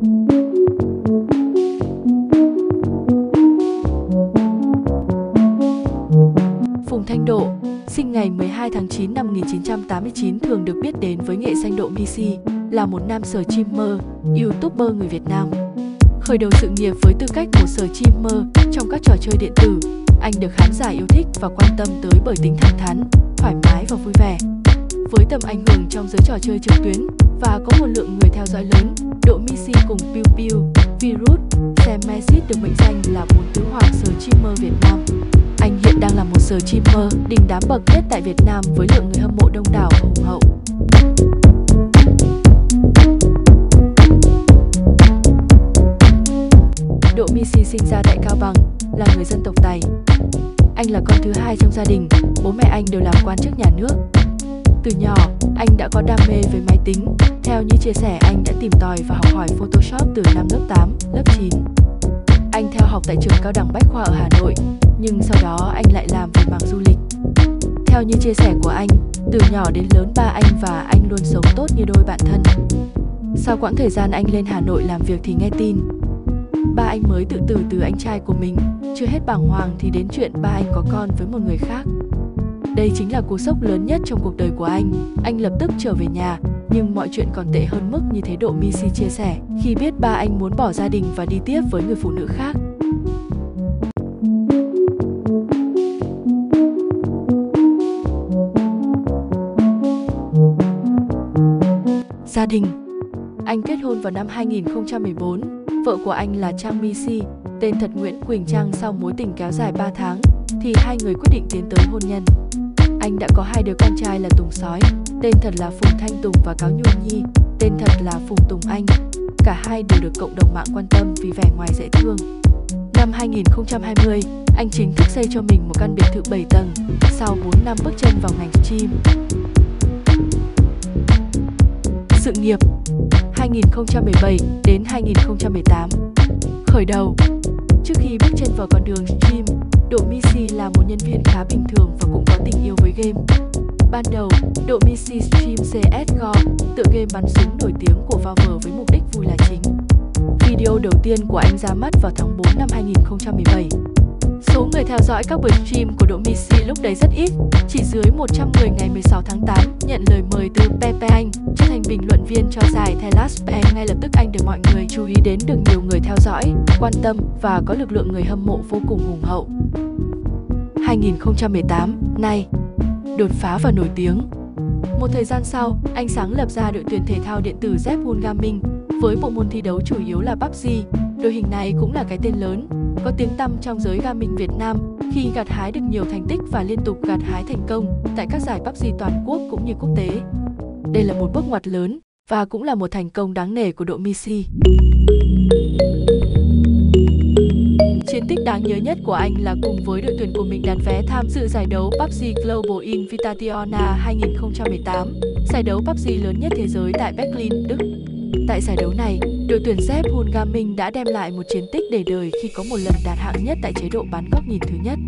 Phùng Thanh Độ, sinh ngày 12 tháng 9 năm 1989, thường được biết đến với nghệ danh Độ Missy, là một nam streamer, YouTuber người Việt Nam. Khởi đầu sự nghiệp với tư cách một streamer trong các trò chơi điện tử, anh được khán giả yêu thích và quan tâm tới bởi tính thẳng thắn, thoải mái và vui vẻ. Với tầm ảnh hưởng trong giới trò chơi trực tuyến và có một lượng người theo dõi lớn, Độ Missy cùng Piu Piu, Virus, Semesis được mệnh danh là bốn tứ hoàng streamer Việt Nam. Anh hiện đang là một streamer đình đám bậc nhất tại Việt Nam với lượng người hâm mộ đông đảo và hùng hậu. Độ Missy sinh ra tại Cao Bằng, là người dân tộc Tày. Anh là con thứ hai trong gia đình, bố mẹ anh đều làm quan chức nhà nước. Từ nhỏ, anh đã có đam mê với máy tính. Theo như chia sẻ, anh đã tìm tòi và học hỏi Photoshop từ năm lớp 8, lớp 9. Anh theo học tại trường cao đẳng Bách khoa ở Hà Nội, nhưng sau đó anh lại làm về mảng du lịch. Theo như chia sẻ của anh, từ nhỏ đến lớn ba anh và anh luôn sống tốt như đôi bạn thân. Sau quãng thời gian anh lên Hà Nội làm việc thì nghe tin ba anh mới tự tử từ anh trai của mình. Chưa hết bàng hoàng thì đến chuyện ba anh có con với một người khác. Đây chính là cú sốc lớn nhất trong cuộc đời của anh. Anh lập tức trở về nhà, nhưng mọi chuyện còn tệ hơn mức như thế. Độ Missy chia sẻ khi biết ba anh muốn bỏ gia đình và đi tiếp với người phụ nữ khác. Gia đình. Anh kết hôn vào năm 2014. Vợ của anh là Trang Missy, tên thật Nguyễn Quỳnh Trang. Sau mối tình kéo dài 3 tháng thì hai người quyết định tiến tới hôn nhân. Anh đã có hai đứa con trai là Tùng Sói, tên thật là Phùng Thanh Tùng, và Cáo Nhu Nhi, tên thật là Phùng Tùng Anh. Cả hai đều được cộng đồng mạng quan tâm vì vẻ ngoài dễ thương. Năm 2020, anh chính thức xây cho mình một căn biệt thự 7 tầng sau 4 năm bước chân vào ngành stream. Sự nghiệp 2017 đến 2018. Khởi đầu. Trước khi bước chân vào con đường stream, Độ Missy là một nhân viên khá bình thường và cũng có tình yêu với game. Ban đầu, Độ Missy stream CSGO, tựa game bắn súng nổi tiếng của Valve, với mục đích vui là chính. Video đầu tiên của anh ra mắt vào tháng 4 năm 2017. Số người theo dõi các buổi stream của Độ Missy lúc đấy rất ít, chỉ dưới 100 người. Ngày 16 tháng 8, nhận lời mời từ Pepe Anh trở thành bình luận viên cho giải The Last Dance. Ngay lập tức anh được mọi người chú ý đến, được nhiều người theo dõi, quan tâm và có lực lượng người hâm mộ vô cùng hùng hậu. 2018, nay, đột phá và nổi tiếng. Một thời gian sau, anh sáng lập ra đội tuyển thể thao điện tử Zephyr Gaming với bộ môn thi đấu chủ yếu là PUBG. Đội hình này cũng là cái tên lớn, có tiếng tăm trong giới gaming Việt Nam khi gặt hái được nhiều thành tích và liên tục gặt hái thành công tại các giải PUBG toàn quốc cũng như quốc tế. Đây là một bước ngoặt lớn và cũng là một thành công đáng nể của Độ Missy. Chiến tích đáng nhớ nhất của anh là cùng với đội tuyển của mình đạt vé tham dự giải đấu PUBG Global Invitational 2018, giải đấu PUBG lớn nhất thế giới tại Berlin, Đức. Tại giải đấu này, đội tuyển Zephyr Gaming đã đem lại một chiến tích để đời khi có một lần đạt hạng nhất tại chế độ bắn góc nhìn thứ nhất.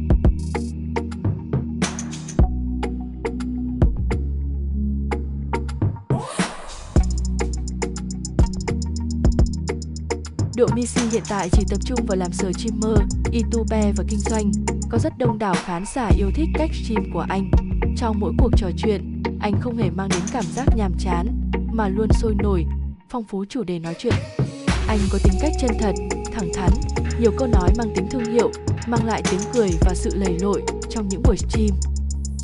Độ Missy hiện tại chỉ tập trung vào làm streamer, YouTuber và kinh doanh. Có rất đông đảo khán giả yêu thích cách stream của anh. Trong mỗi cuộc trò chuyện, anh không hề mang đến cảm giác nhàm chán, mà luôn sôi nổi, phong phú chủ đề nói chuyện. Anh có tính cách chân thật, thẳng thắn, nhiều câu nói mang tính thương hiệu, mang lại tiếng cười và sự lầy lội trong những buổi stream.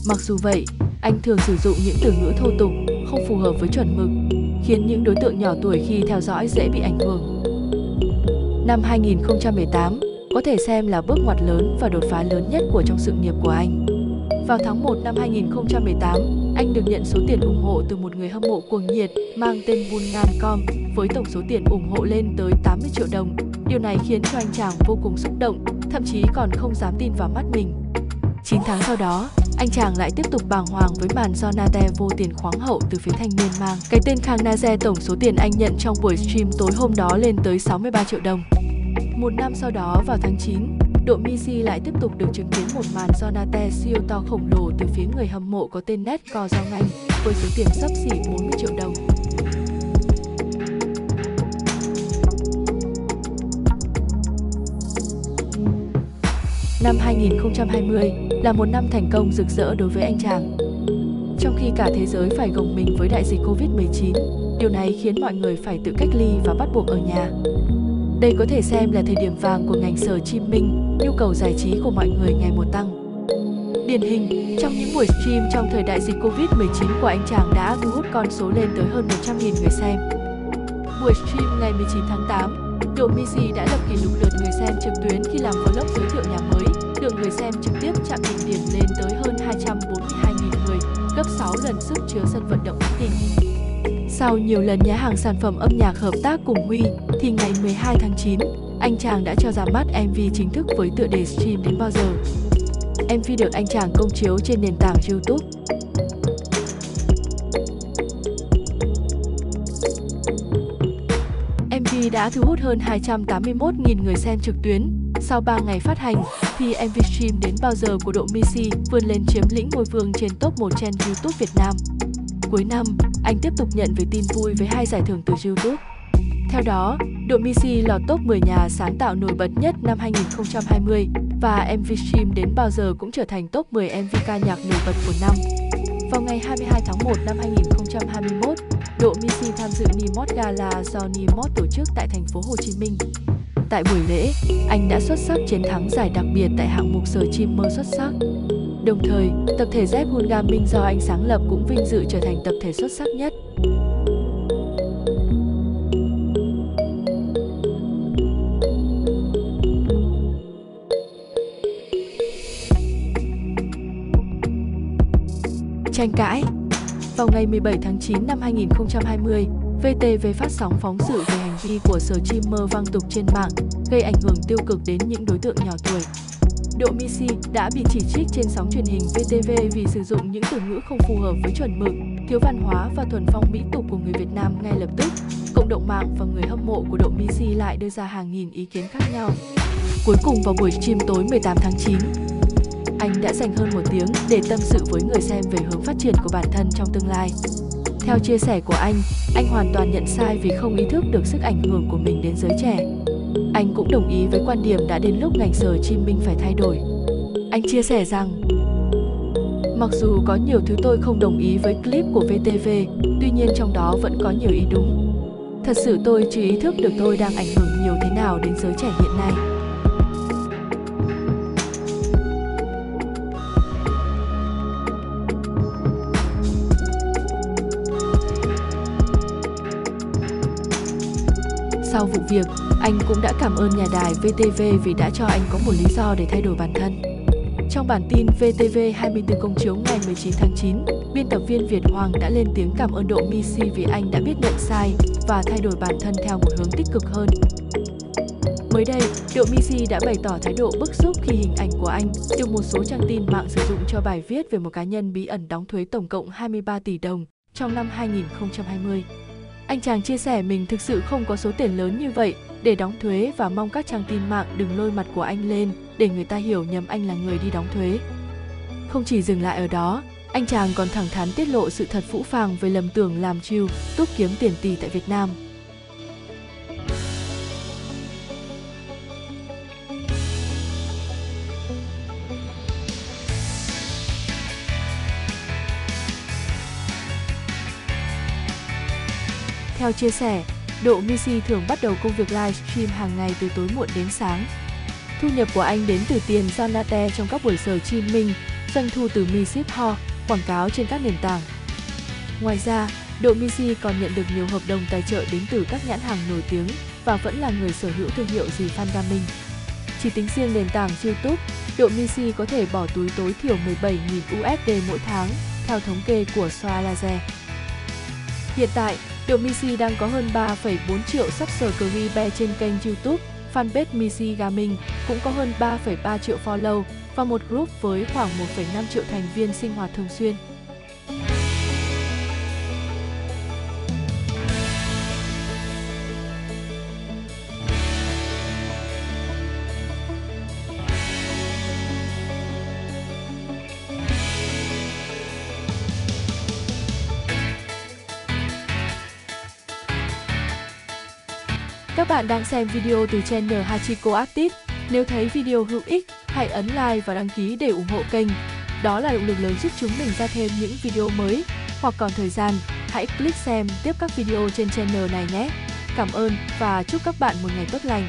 Mặc dù vậy, anh thường sử dụng những từ ngữ thô tục, không phù hợp với chuẩn mực, khiến những đối tượng nhỏ tuổi khi theo dõi dễ bị ảnh hưởng. Năm 2018 có thể xem là bước ngoặt lớn và đột phá lớn nhất trong sự nghiệp của anh. Vào tháng 1 năm 2018, anh được nhận số tiền ủng hộ từ một người hâm mộ cuồng nhiệt mang tên Bungan.com với tổng số tiền ủng hộ lên tới 80 triệu đồng. Điều này khiến cho anh chàng vô cùng xúc động, thậm chí còn không dám tin vào mắt mình. 9 tháng sau đó, anh chàng lại tiếp tục bàng hoàng với màn do Nate vô tiền khoáng hậu từ phía thanh niên mang cái tên Khang Naze. Tổng số tiền anh nhận trong buổi stream tối hôm đó lên tới 63 triệu đồng. Một năm sau đó, vào tháng 9, Độ Missy lại tiếp tục được chứng kiến một màn do Nate siêu to khổng lồ từ phía người hâm mộ có tên Netco Giao Nganh với số tiền xấp xỉ 40 triệu đồng. Năm 2020 là một năm thành công rực rỡ đối với anh chàng. Trong khi cả thế giới phải gồng mình với đại dịch Covid-19, điều này khiến mọi người phải tự cách ly và bắt buộc ở nhà. Đây có thể xem là thời điểm vàng của ngành streaming, nhu cầu giải trí của mọi người ngày một tăng. Điển hình, trong những buổi stream trong thời đại dịch Covid-19 của anh chàng đã thu hút con số lên tới hơn 100.000 người xem. Buổi stream ngày 19 tháng 8, Độ Missy đã lập kỷ lục lượt người xem trực tuyến khi làm vlog giới thiệu nhà mới. Lượng người xem trực tiếp chạm đỉnh điểm lên tới hơn 242.000 người, gấp 6 lần sức chứa sân vận động Mỹ Đình. Sau nhiều lần nhá hàng sản phẩm âm nhạc hợp tác cùng Huy, thì ngày 12 tháng 9, anh chàng đã cho ra mắt MV chính thức với tựa đề Stream đến bao giờ. MV được anh chàng công chiếu trên nền tảng YouTube. MV đã thu hút hơn 281.000 người xem trực tuyến. Sau 3 ngày phát hành, thì MV Stream đến bao giờ của Độ Missy vươn lên chiếm lĩnh ngôi vương trên top 1 trên YouTube Việt Nam. Cuối năm, anh tiếp tục nhận về tin vui với 2 giải thưởng từ YouTube. Theo đó, Độ Missy lọt top 10 nhà sáng tạo nổi bật nhất năm 2020 và MV Stream đến bao giờ cũng trở thành top 10 MV ca nhạc nổi bật của năm. Vào ngày 22 tháng 1 năm 2021, Độ Missy tham dự Nimod Gala do Nimod tổ chức tại thành phố Hồ Chí Minh. Tại buổi lễ, anh đã xuất sắc chiến thắng giải đặc biệt tại hạng mục streamer xuất sắc. Đồng thời, tập thể Z Gaming do anh sáng lập cũng vinh dự trở thành tập thể xuất sắc nhất. Tranh cãi. Vào ngày 17 tháng 9 năm 2020, VTV phát sóng phóng sự về hành vi của streamer văng tục trên mạng, gây ảnh hưởng tiêu cực đến những đối tượng nhỏ tuổi. Độ Missy đã bị chỉ trích trên sóng truyền hình VTV vì sử dụng những từ ngữ không phù hợp với chuẩn mực, thiếu văn hóa và thuần phong mỹ tục của người Việt Nam. Ngay lập tức, cộng đồng mạng và người hâm mộ của Độ Missy lại đưa ra hàng nghìn ý kiến khác nhau. Cuối cùng vào buổi stream tối 18 tháng 9, anh đã dành hơn 1 tiếng để tâm sự với người xem về hướng phát triển của bản thân trong tương lai. Theo chia sẻ của anh hoàn toàn nhận sai vì không ý thức được sức ảnh hưởng của mình đến giới trẻ. Anh cũng đồng ý với quan điểm đã đến lúc ngành streaming phải thay đổi. Anh chia sẻ rằng, mặc dù có nhiều thứ tôi không đồng ý với clip của VTV, tuy nhiên trong đó vẫn có nhiều ý đúng. Thật sự tôi chưa ý thức được tôi đang ảnh hưởng nhiều thế nào đến giới trẻ hiện nay. Sau vụ việc, anh cũng đã cảm ơn nhà đài VTV vì đã cho anh có một lý do để thay đổi bản thân. Trong bản tin VTV 24 công chiếu ngày 19 tháng 9, biên tập viên Việt Hoàng đã lên tiếng cảm ơn Độ Missy vì anh đã biết nhận sai và thay đổi bản thân theo một hướng tích cực hơn. Mới đây, Độ Missy đã bày tỏ thái độ bức xúc khi hình ảnh của anh được một số trang tin mạng sử dụng cho bài viết về một cá nhân bí ẩn đóng thuế tổng cộng 23 tỷ đồng trong năm 2020. Anh chàng chia sẻ mình thực sự không có số tiền lớn như vậy để đóng thuế và mong các trang tin mạng đừng lôi mặt của anh lên để người ta hiểu nhầm anh là người đi đóng thuế. Không chỉ dừng lại ở đó, anh chàng còn thẳng thắn tiết lộ sự thật phũ phàng về lầm tưởng làm YouTube kiếm tiền tỷ tại Việt Nam. Theo chia sẻ, Độ Missy thường bắt đầu công việc livestream hàng ngày từ tối muộn đến sáng. Thu nhập của anh đến từ tiền donate trong các buổi streaming, doanh thu từ ship ho, quảng cáo trên các nền tảng. Ngoài ra, Độ Missy còn nhận được nhiều hợp đồng tài trợ đến từ các nhãn hàng nổi tiếng và vẫn là người sở hữu thương hiệu Dì Phan Gaming. Chỉ tính riêng nền tảng YouTube, Độ Missy có thể bỏ túi tối thiểu 17.000 USD mỗi tháng, theo thống kê của Soalaze. Hiện tại, Độ Missy đang có hơn 3,4 triệu subscriber trên kênh YouTube, fanpage Missy Gaming cũng có hơn 3,3 triệu follow và một group với khoảng 1,5 triệu thành viên sinh hoạt thường xuyên. Các bạn đang xem video từ channel Hachiko Artist. Nếu thấy video hữu ích, Hãy ấn like và đăng ký để ủng hộ kênh. Đó là động lực lớn giúp chúng mình ra thêm những video mới. Hoặc còn thời gian, hãy click xem tiếp các video trên channel này nhé. Cảm ơn và chúc các bạn một ngày tốt lành.